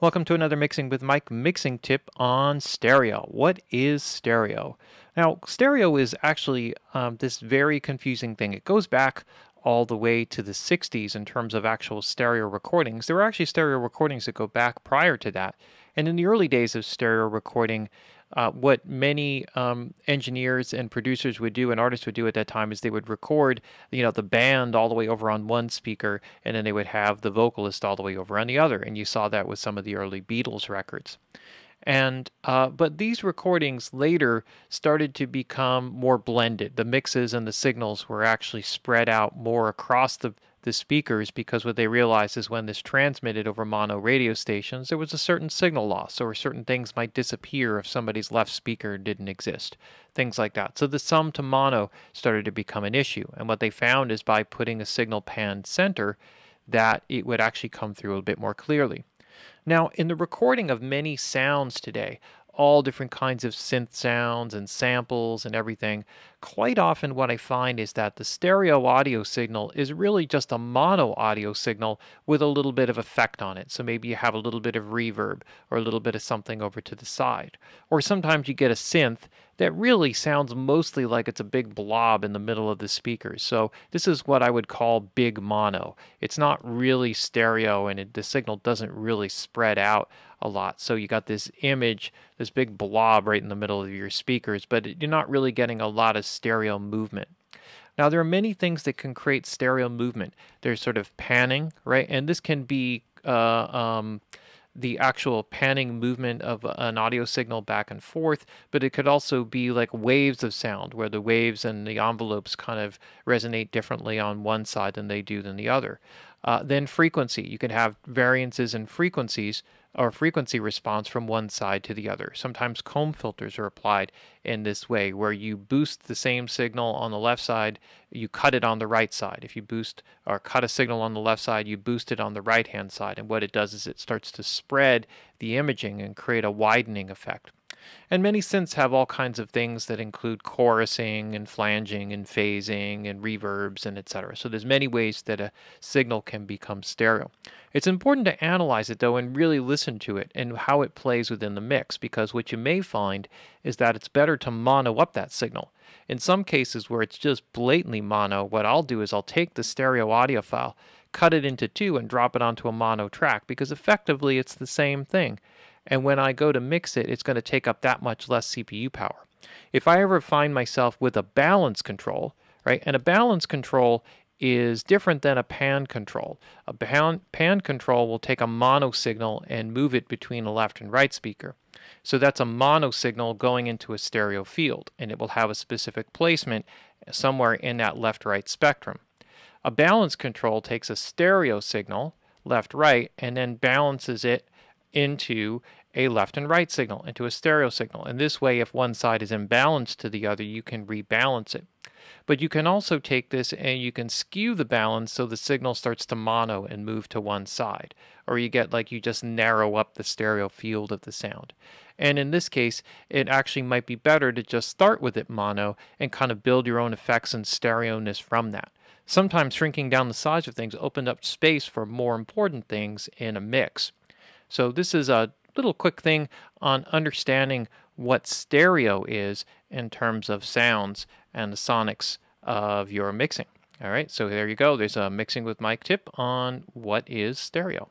Welcome to another Mixing with Mike mixing tip on stereo. What is stereo? Now, stereo is actually this very confusing thing. It goes back all the way to the 60s in terms of actual stereo recordings. There were actually stereo recordings that go back prior to that. And in the early days of stereo recording, what many engineers and producers would do and artists would do at that time is they would record, the band all the way over on one speaker, and then they would have the vocalist all the way over on the other. And you saw that with some of the early Beatles records. And but these recordings later started to become more blended. The mixes and the signals were actually spread out more across the speakers, because what they realized is when this transmitted over mono radio stations, there was a certain signal loss, or certain things might disappear if somebody's left speaker didn't exist, things like that. So the sum to mono started to become an issue. And what they found is by putting a signal pan center, that it would actually come through a bit more clearly. Now, in the recording of many sounds today, all different kinds of synth sounds and samples and everything, quite often what I find is that the stereo audio signal is really just a mono audio signal with a little bit of effect on it. So maybe you have a little bit of reverb or a little bit of something over to the side. Or sometimes you get a synth that really sounds mostly like it's a big blob in the middle of the speakers. So this is what I would call big mono. It's not really stereo, and the signal doesn't really spread out a lot. So you got this image, this big blob right in the middle of your speakers, but you're not really getting a lot of stereo movement. Now, there are many things that can create stereo movement. There's sort of panning, right? And this can be the actual panning movement of an audio signal back and forth, but it could also be like waves of sound, where the waves and the envelopes kind of resonate differently on one side than they do than the other. Then frequency. You can have variances in frequencies or frequency response from one side to the other. Sometimes comb filters are applied in this way, where you boost the same signal on the left side, you cut it on the right side. If you boost or cut a signal on the left side, you boost it on the right-hand side. And what it does is it starts to spread the imaging and create a widening effect. And many synths have all kinds of things that include chorusing and flanging and phasing and reverbs and etc. So there's many ways that a signal can become stereo. It's important to analyze it though and really listen to it and how it plays within the mix, because what you may find is that it's better to mono up that signal. In some cases where it's just blatantly mono, what I'll do is I'll take the stereo audio file, cut it into two, and drop it onto a mono track, because effectively it's the same thing. And when I go to mix it, it's going to take up that much less CPU power. If I ever find myself with a balance control, right, and a balance control is different than a pan control. A pan control will take a mono signal and move it between a left and right speaker. So that's a mono signal going into a stereo field, and it will have a specific placement somewhere in that left-right spectrum. A balance control takes a stereo signal, left-right, and then balances it into a left and right signal, into a stereo signal. And this way, if one side is imbalanced to the other, you can rebalance it. But you can also take this and you can skew the balance so the signal starts to mono and move to one side. Or you get like you just narrow up the stereo field of the sound. And in this case, it actually might be better to just start with it mono and kind of build your own effects and stereo-ness from that. Sometimes shrinking down the size of things opened up space for more important things in a mix. So this is a little quick thing on understanding what stereo is in terms of sounds and the sonics of your mixing. All right, so there you go. There's a Mixing with Mike tip on what is stereo.